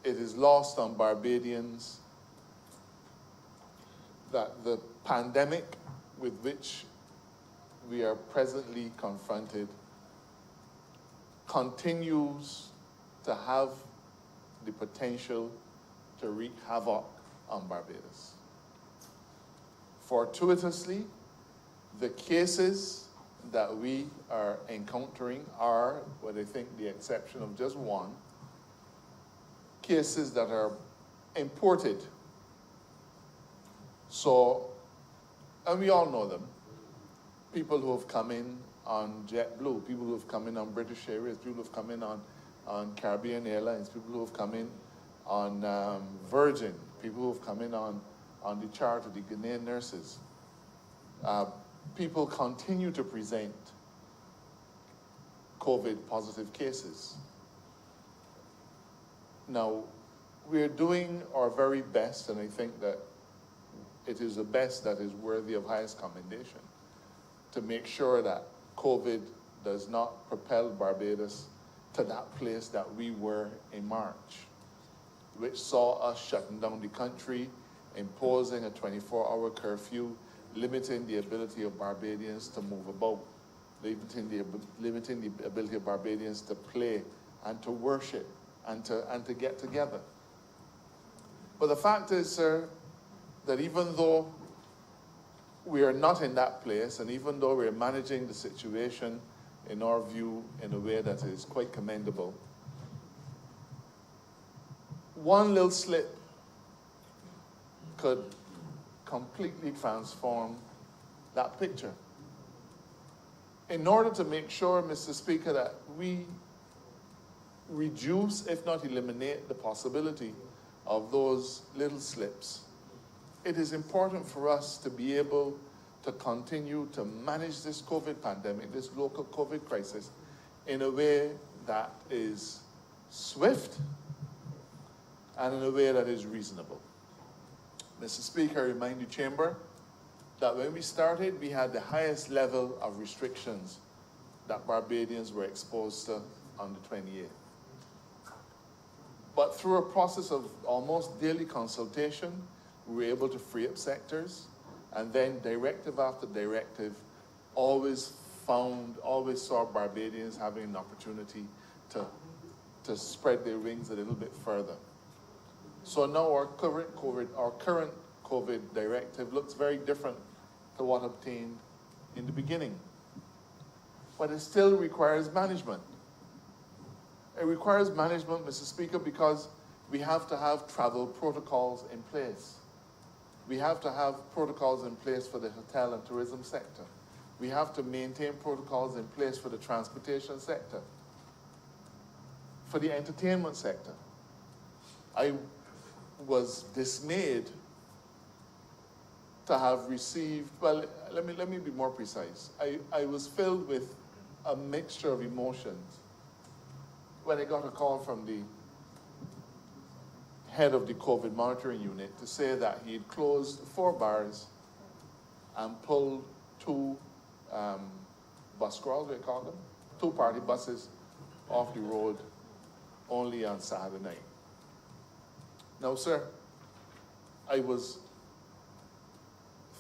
it is lost on Barbadians that the pandemic with which we are presently confronted continues to have the potential to wreak havoc on Barbados. Fortuitously, the cases that we are encountering are, with I think the exception of just one, cases that are imported. So, and we all know them. People who have come in on JetBlue, people who have come in on British Airways, people who have come in on Caribbean Airlines, people who have come in on Virgin, people who have come in on the chart of the Ghanaian nurses. People continue to present COVID positive cases. Now, we're doing our very best, and I think that it is the best that is worthy of highest commendation, to make sure that COVID does not propel Barbados to that place that we were in March, which saw us shutting down the country, imposing a 24-hour curfew, limiting the ability of Barbadians to move about, limiting the ability of Barbadians to play and to worship and to get together. But the fact is, sir, that even though we are not in that place, and even though we're managing the situation, in our view, in a way that is quite commendable, one little slip could completely transform that picture. In order to make sure, Mr. Speaker, that we reduce, if not eliminate, the possibility of those little slips, it is important for us to be able to continue to manage this COVID pandemic, this local COVID crisis, in a way that is swift and in a way that is reasonable. Mr. Speaker, I remind the Chamber that when we started, we had the highest level of restrictions that Barbadians were exposed to on the 28th. But through a process of almost daily consultation, we were able to free up sectors, and then directive after directive always saw Barbadians having an opportunity to spread their wings a little bit further. So now our current COVID directive looks very different to what obtained in the beginning. But it still requires management. It requires management, Mr. Speaker, because we have to have travel protocols in place. We have to have protocols in place for the hotel and tourism sector. We have to maintain protocols in place for the transportation sector, for the entertainment sector. I was dismayed to have received, well, let me be more precise. I was filled with a mixture of emotions when I got a call from the head of the COVID monitoring unit to say that he had closed 4 bars and pulled 2 bus crawls, they call them, 2 party buses off the road only on Saturday night. Now, sir, I was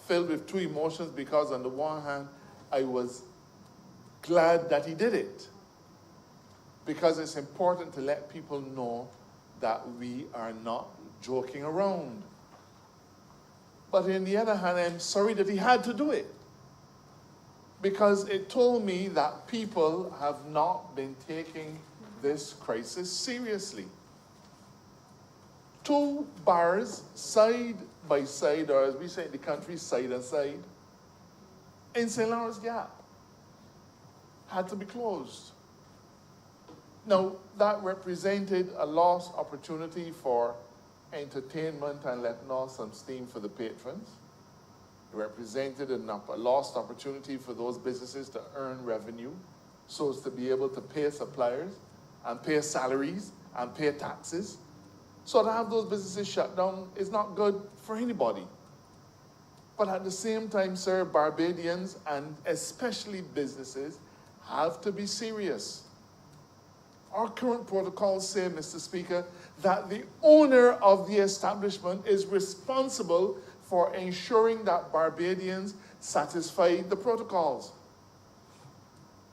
filled with 2 emotions because on the one hand, I was glad that he did it, because it's important to let people know that we are not joking around. But on the other hand, I'm sorry that he had to do it, because it told me that people have not been taking this crisis seriously. 2 bars side by side, or as we say in the country, side and side, in St. Lawrence Gap had to be closed. Now, that represented a lost opportunity for entertainment and letting off some steam for the patrons. It represented a lost opportunity for those businesses to earn revenue so as to be able to pay suppliers and pay salaries and pay taxes. So to have those businesses shut down is not good for anybody. But at the same time, sir, Barbadians and especially businesses have to be serious. Our current protocols say, Mr. Speaker, that the owner of the establishment is responsible for ensuring that Barbadians satisfy the protocols.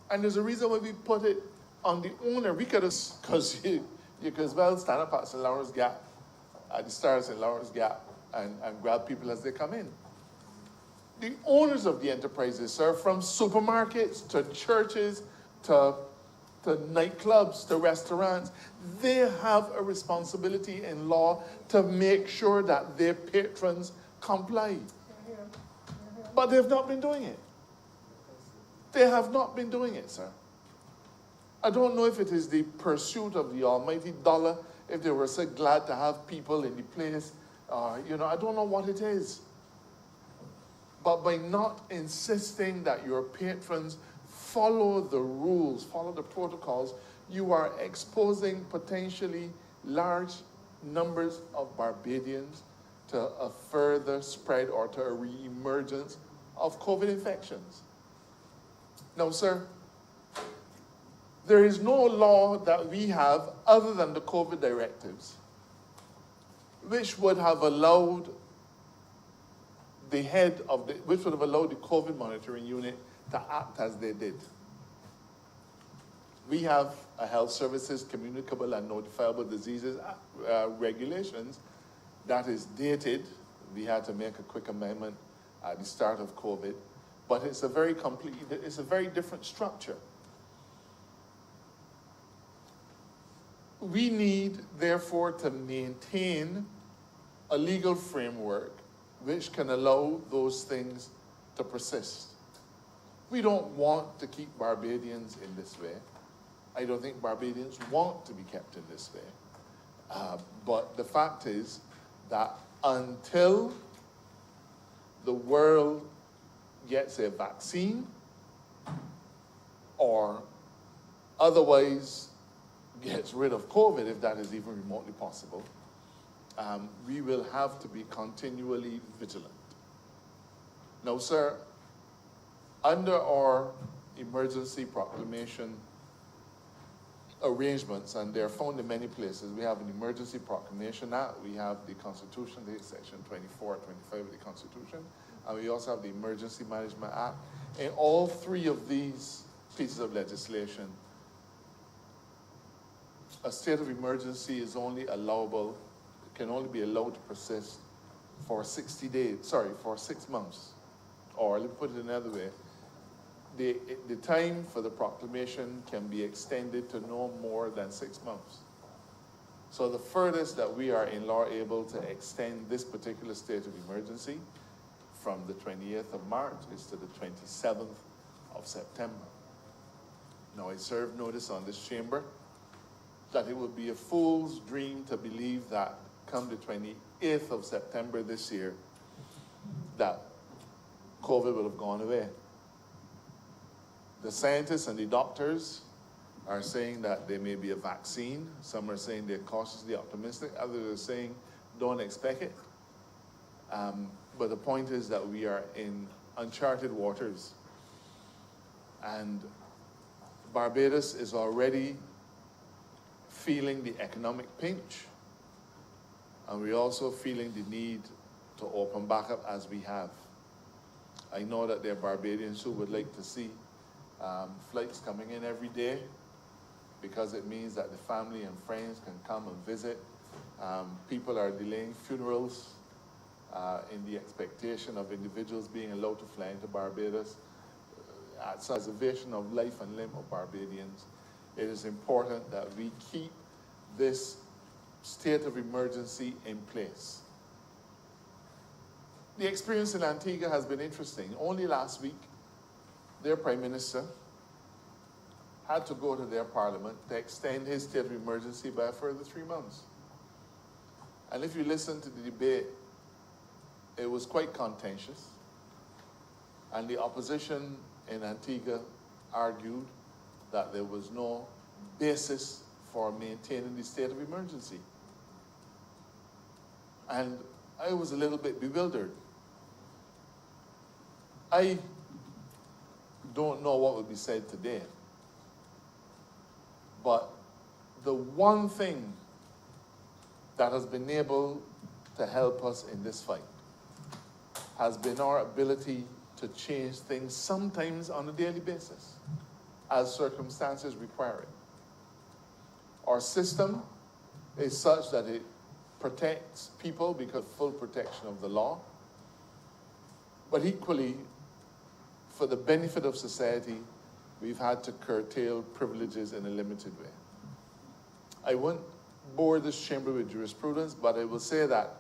And there's a reason why we put it on the owner. We could have, because you could as well stand up at St. Lawrence Gap, at the start of St. Lawrence Gap, and grab people as they come in. The owners of the enterprises, sir, from supermarkets to churches to nightclubs to restaurants, they have a responsibility in law to make sure that their patrons comply. But they've not been doing it. They have not been doing it, sir. I don't know if it is the pursuit of the almighty dollar, if they were so glad to have people in the place. I don't know what it is. But by not insisting that your patrons follow the rules, follow the protocols, you are exposing potentially large numbers of Barbadians to a further spread or to a re-emergence of COVID infections. Now, sir, there is no law that we have other than the COVID directives which would have allowed the COVID monitoring unit to act as they did. We have a Health Services Communicable and Notifiable Diseases regulations that is dated. We had to make a quick amendment at the start of COVID, but it's a very different structure. We need, therefore, to maintain a legal framework which can allow those things to persist. We don't want to keep Barbadians in this way. I don't think Barbadians want to be kept in this way. But the fact is that until the world gets a vaccine or otherwise gets rid of COVID, if that is even remotely possible, we will have to be continually vigilant. Now, sir, under our emergency proclamation arrangements, and they're found in many places, we have an Emergency Proclamation Act, we have the Constitution, the Section 24, 25 of the Constitution, and we also have the Emergency Management Act. In all three of these pieces of legislation, a state of emergency is only allowable, can only be allowed to persist for 6 months. Or let me put it another way, the time for the proclamation can be extended to no more than 6 months. So the furthest that we are in law able to extend this particular state of emergency from the 28th of March is to the 27th of September. Now, I serve notice on this chamber that it would be a fool's dream to believe that come the 28th of September this year, that COVID will have gone away. The scientists and the doctors are saying that there may be a vaccine. Some are saying they're cautiously optimistic. Others are saying don't expect it. But the point is that we are in uncharted waters. And Barbados is already feeling the economic pinch. And we're also feeling the need to open back up as we have. I know that there are Barbadians who would like to see flights coming in every day, because it means that the family and friends can come and visit. People are delaying funerals in the expectation of individuals being allowed to fly into Barbados. As preservation of life and limb of Barbadians, it is important that we keep this state of emergency in place. The experience in Antigua has been interesting. Only last week, their Prime Minister had to go to their parliament to extend his state of emergency by a further 3 months. And if you listen to the debate, it was quite contentious. And the opposition in Antigua argued that there was no basis for maintaining the state of emergency. And I was a little bit bewildered. I don't know what would be said today, but the one thing that has been able to help us in this fight has been our ability to change things sometimes on a daily basis as circumstances require it. Our system is such that it protects people because of full protection of the law, but equally, for the benefit of society, we've had to curtail privileges in a limited way. I won't bore this chamber with jurisprudence, but I will say that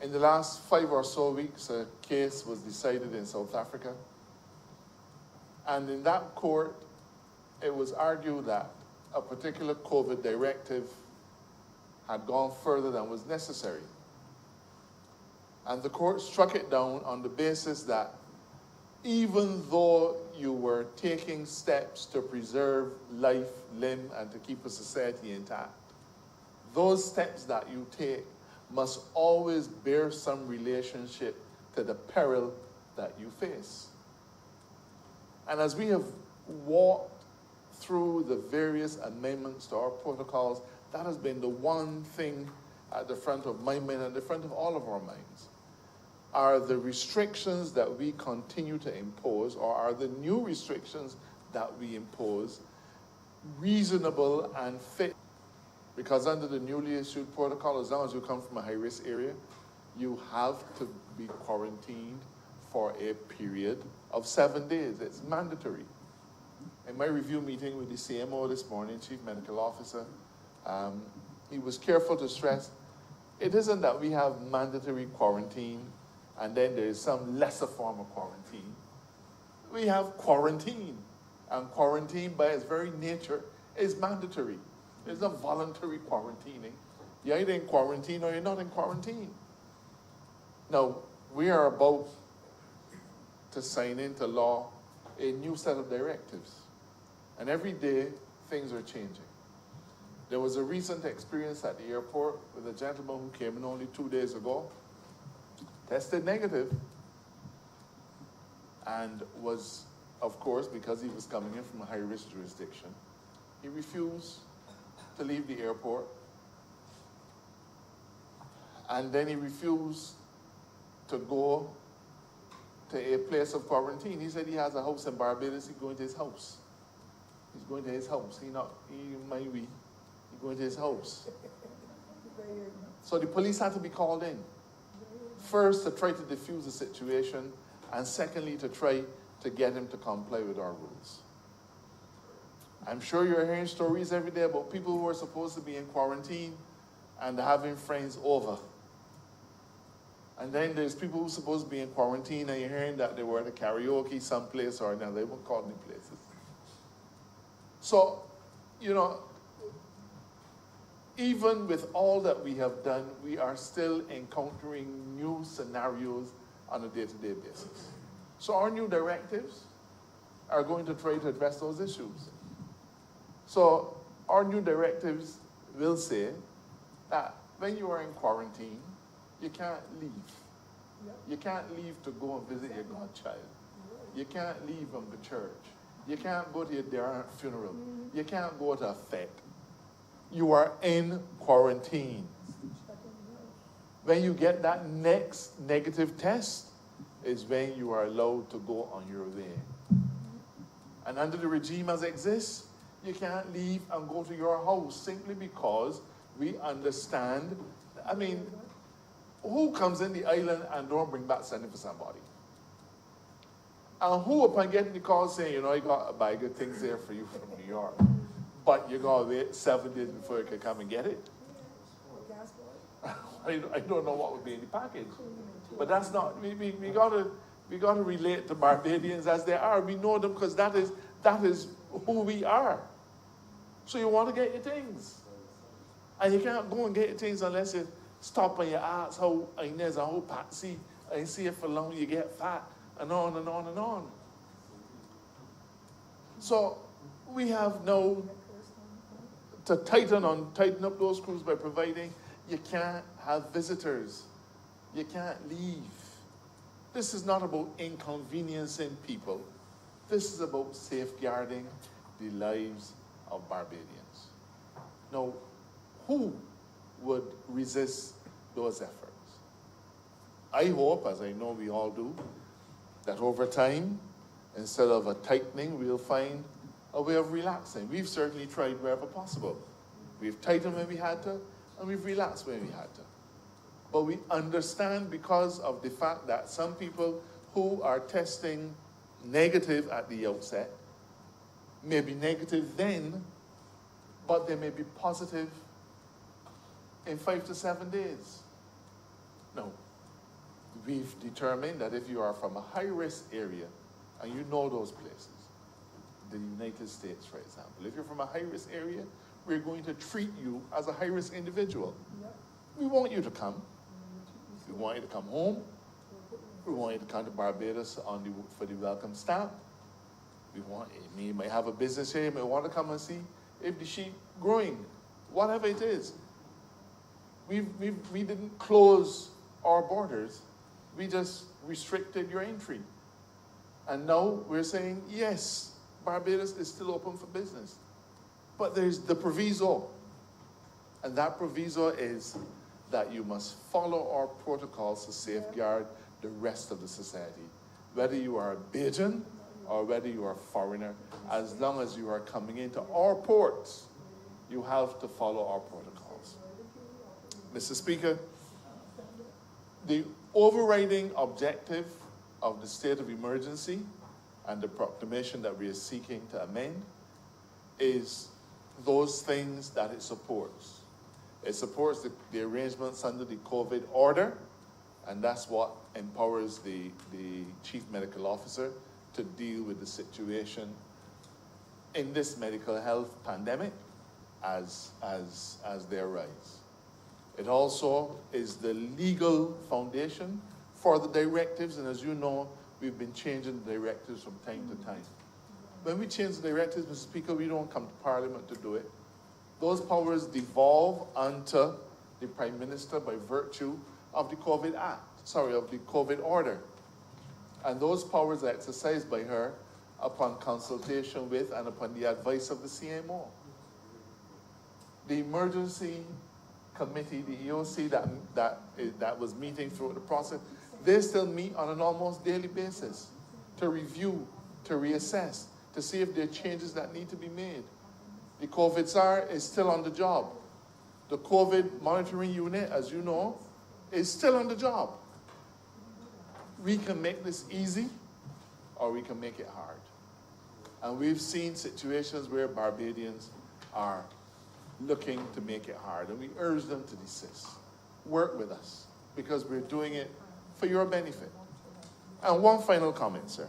in the last 5 or so weeks, a case was decided in South Africa. And in that court, it was argued that a particular COVID directive had gone further than was necessary. And the court struck it down on the basis that even though you were taking steps to preserve life, limb, and to keep a society intact, those steps that you take must always bear some relationship to the peril that you face. And as we have walked through the various amendments to our protocols, that has been the one thing at the front of my mind and the front of all of our minds. Are the restrictions that we continue to impose, or are the new restrictions that we impose, reasonable and fit? Because under the newly issued protocol, as long as you come from a high-risk area, you have to be quarantined for a period of 7 days. It's mandatory. In my review meeting with the CMO this morning, Chief Medical Officer, he was careful to stress, it isn't that we have mandatory quarantine and then there is some lesser form of quarantine. We have quarantine, and quarantine by its very nature is mandatory. There's no voluntary quarantining. You're either in quarantine or you're not in quarantine. Now, we are about to sign into law a new set of directives. And every day, things are changing. There was a recent experience at the airport with a gentleman who came in only 2 days ago, tested negative, and was, of course, because he was coming in from a high-risk jurisdiction, he refused to leave the airport. And then he refused to go to a place of quarantine. He said he has a house in Barbados, he's going to his house. He's going to his house. He's going to his house. So the police had to be called in. First, to try to defuse the situation, and secondly, to try to get him to comply with our rules. I'm sure you're hearing stories every day about people who are supposed to be in quarantine and having friends over. And then there's people who are supposed to be in quarantine and you're hearing that they were at a karaoke someplace or another. They won't call any places. So, you know, even with all that we have done, we are still encountering new scenarios on a day-to-day basis. So our new directives are going to try to address those issues. So our new directives will say that when you are in quarantine, you can't leave. You can't leave to go and visit your godchild. You can't leave from the church. You can't go to your funeral. You can't go to a fete. You are in quarantine. When you get that next negative test is when you are allowed to go on your way. And under the regime as it exists, you can't leave and go to your house simply because we understand. I mean, who comes in the island and don't bring back something for somebody? And who, upon getting the call saying, you know, I got a bag of things there for you from New York, but you're going to wait 7 days before you can come and get it? I don't know what would be in the package. But that's not, we got to relate to Barbadians as they are. We know them because that is who we are. So you want to get your things. And you can't go and get your things unless you stop and you ask how Inez and how Patsy, and see if for long you get fat, and on and on and on. So we have now to tighten up those screws by providing you can't have visitors. You can't leave. This is not about inconveniencing people. This is about safeguarding the lives of Barbadians. Now, who would resist those efforts? I hope, as I know we all do, that over time, instead of a tightening, we'll find a way of relaxing. We've certainly tried wherever possible. We've tightened when we had to, and we've relaxed when we had to. But we understand, because of the fact that some people who are testing negative at the outset may be negative then, but they may be positive in 5 to 7 days. No. We've determined that if you are from a high-risk area, and you know those places, the United States, for example, if you're from a high-risk area, we're going to treat you as a high-risk individual. We want you to come. We want you to come home. We want you to come to Barbados for the welcome stamp. You might have a business here, you might want to come and see if the sheep growing, whatever it is. We didn't close our borders. We just restricted your entry. And now we're saying, yes, Barbados is still open for business. But there's the proviso. And that proviso is that you must follow our protocols to safeguard the rest of the society. Whether you are a Bajan or whether you are a foreigner, as long as you are coming into our ports, you have to follow our protocols. Mr. Speaker, the overriding objective of the state of emergency and the proclamation that we are seeking to amend is those things that it supports. It supports the arrangements under the COVID order, and that's what empowers the chief medical officer to deal with the situation in this medical health pandemic as they arise. It also is the legal foundation for the directives, and as you know, we've been changing the directives from time to time. When we change the directives, Mr. Speaker, we don't come to Parliament to do it. Those powers devolve onto the Prime Minister by virtue of the COVID order. And those powers are exercised by her upon consultation with and upon the advice of the CMO. The emergency committee, the EOC that was meeting throughout the process, they still meet on an almost daily basis to review, to reassess, to see if there are changes that need to be made. The COVID SAR is still on the job. The COVID monitoring unit, as you know, is still on the job. We can make this easy, or we can make it hard. And we've seen situations where Barbadians are looking to make it hard, and we urge them to desist. Work with us, because we're doing it for your benefit. And one final comment, sir.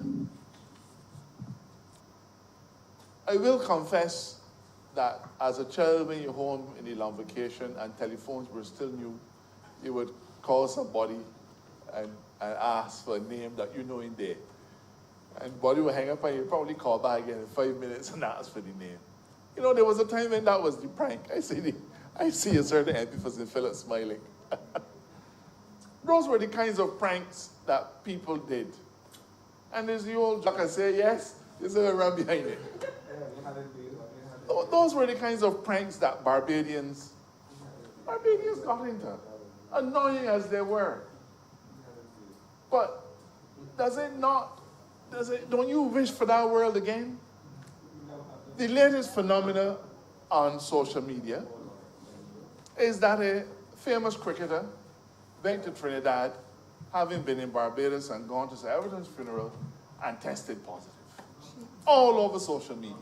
I will confess that as a child, when you're home in the long vacation and telephones were still new, you would call somebody and ask for a name that you know in there. And body would hang up and you'd probably call back again in 5 minutes and ask for the name. You know, there was a time when that was the prank. I see a certain emphasis in Philip smiling. Those were the kinds of pranks that people did. And there's the old joke, I say yes, there's a run behind it. Those were the kinds of pranks that Barbadians got into, annoying as they were. But don't you wish for that world again? The latest phenomena on social media is that a famous cricketer went to Trinidad, having been in Barbados and gone to Sir Everton's funeral, and tested positive. All over social media.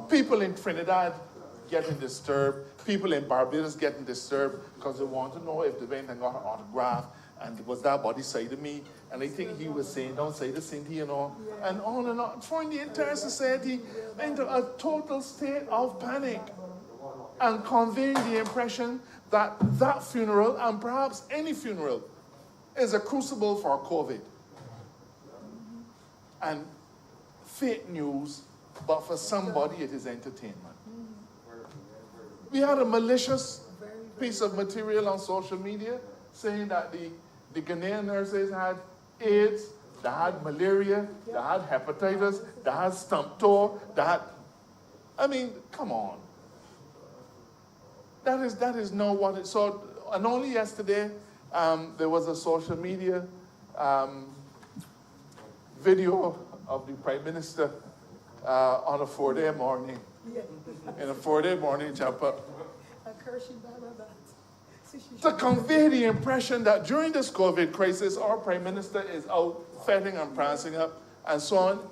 People in Trinidad getting disturbed, people in Barbados getting disturbed because they want to know if they went and got an autograph and was that body side of me, and I think he was saying, don't say the same thing, you know, and on, throwing the entire society into a total state of panic and conveying the impression that that funeral, and perhaps any funeral, is a crucible for COVID. And fake news, but for somebody it is entertainment. We had a malicious piece of material on social media saying that the Ghanaian nurses had AIDS, they had malaria, they had hepatitis, they had stump toe, I mean, come on. That is now what it, so, and only yesterday, there was a social media, video of the Prime Minister, on a 4-day morning, in a 4-day morning jump up, to convey the impression that during this COVID crisis, our Prime Minister is out fetting and prancing up and so on.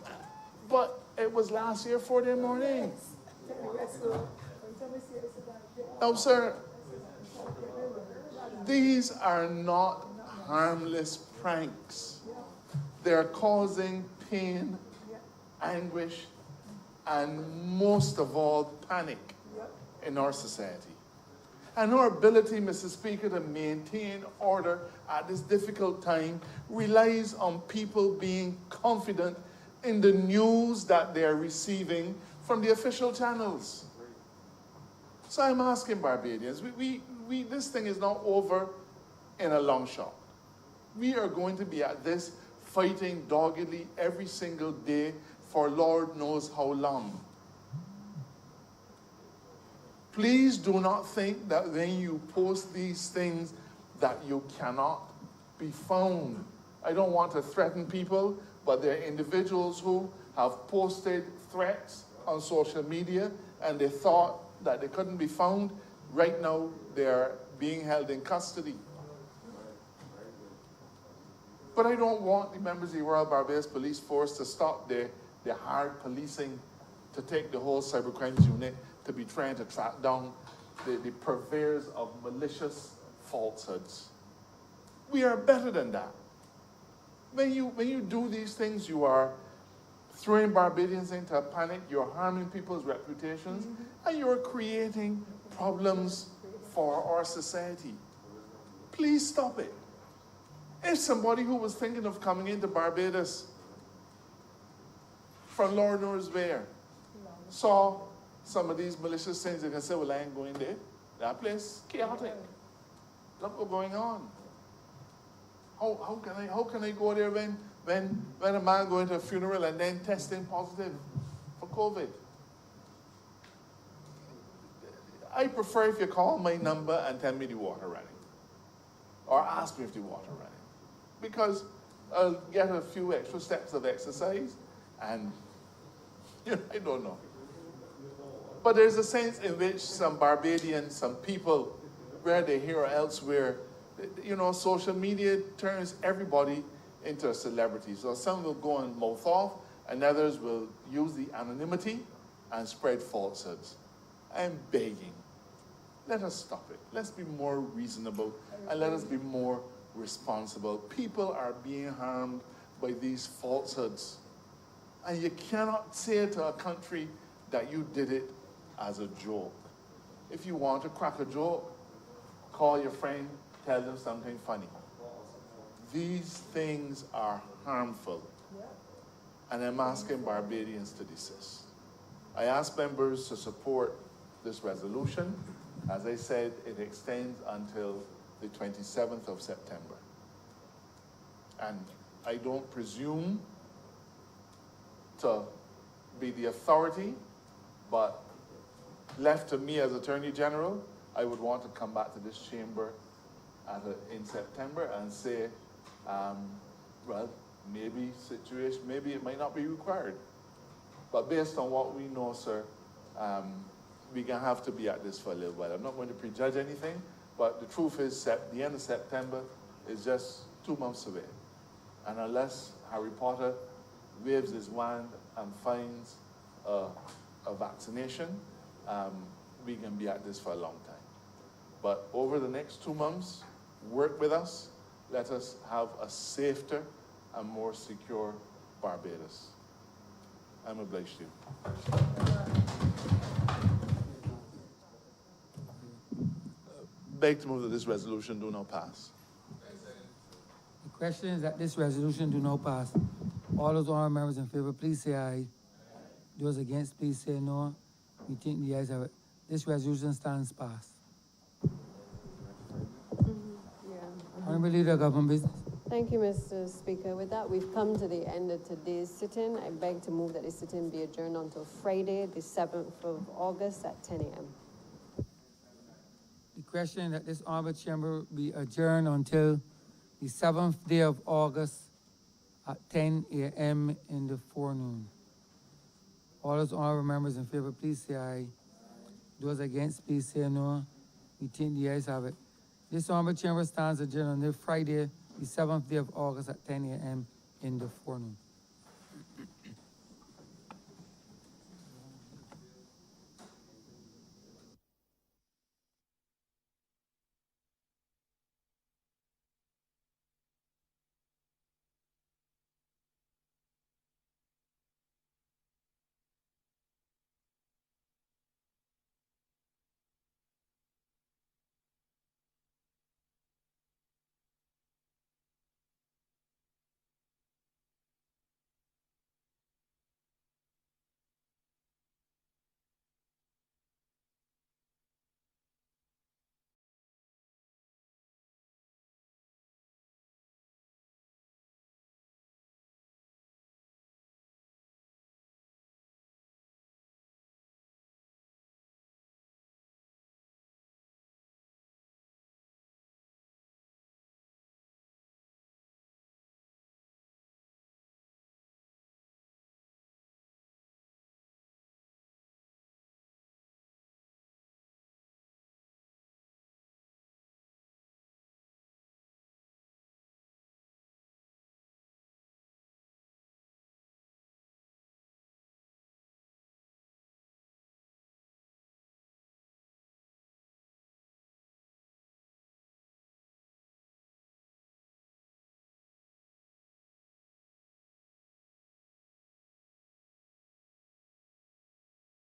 But it was last year, 4-day morning. No, sir, these are not harmless pranks. They're causing pain, anguish, and most of all, panic in our society. And our ability, Mr. Speaker, to maintain order at this difficult time relies on people being confident in the news that they're receiving from the official channels. So I'm asking Barbadians, this thing is not over in a long shot. We are going to be at this fighting doggedly every single day for Lord knows how long. Please do not think that when you post these things that you cannot be found. I don't want to threaten people, but there are individuals who have posted threats on social media and they thought that they couldn't be found. Right now, they're being held in custody. But I don't want the members of the Royal Barbados Police Force to stop their hard policing, to take the whole cybercrimes unit to be trying to track down the purveyors of malicious falsehoods. We are better than that. When you do these things, you are throwing Barbadians into a panic, you're harming people's reputations, and you're creating problems for our society. Please stop it. If somebody who was thinking of coming into Barbados from Lord knows where saw some of these malicious things, they can say, well, I ain't going there. That place, chaotic. Look what's going on. How can I go there when a man going to a funeral and then testing positive for COVID? I prefer if you call my number and tell me the water running. Or ask me if the water running. Because I'll get a few extra steps of exercise and I don't know. But there's a sense in which some Barbadians, some people, whether here or elsewhere, social media turns everybody into a celebrity. So some will go and mouth off, and others will use the anonymity and spread falsehoods. I'm begging, let us stop it. Let's be more reasonable, and let us be more responsible. People are being harmed by these falsehoods. And you cannot say to a country that you did it as a joke. If you want to crack a joke, call your friend, tell them something funny. These things are harmful. And I'm asking Barbadians to desist. I ask members to support this resolution. As I said, it extends until the 27th of September. And I don't presume to be the authority, but left to me as Attorney General, I would want to come back to this chamber in September and say, well, maybe it might not be required. But based on what we know, sir, we're going to have to be at this for a little while. I'm not going to prejudge anything, but the truth is that the end of September is just 2 months away. And unless Harry Potter waves his wand and finds a vaccination, we can be at this for a long time. But over the next 2 months, work with us. Let us have a safer and more secure Barbados. I'm obliged to you. Beg to move that this resolution do not pass. The question is that this resolution do not pass. All those honorable members in favor, please say aye. Those against, please say no. We think the ayes have it. This resolution stands passed. Honorable Leader of Government Business. Thank you, Mr. Speaker. With that, we've come to the end of today's sit-in. I beg to move that this sit-in be adjourned until Friday, the 7th of August at 10 a.m. Requesting that this honorable chamber be adjourned until the 7th day of August at 10 a.m. in the forenoon. All those honorable members in favor, please say aye. Those against, please say no. We think the ayes have it. This honorable chamber stands adjourned on Friday, the 7th day of August at 10 a.m. in the forenoon.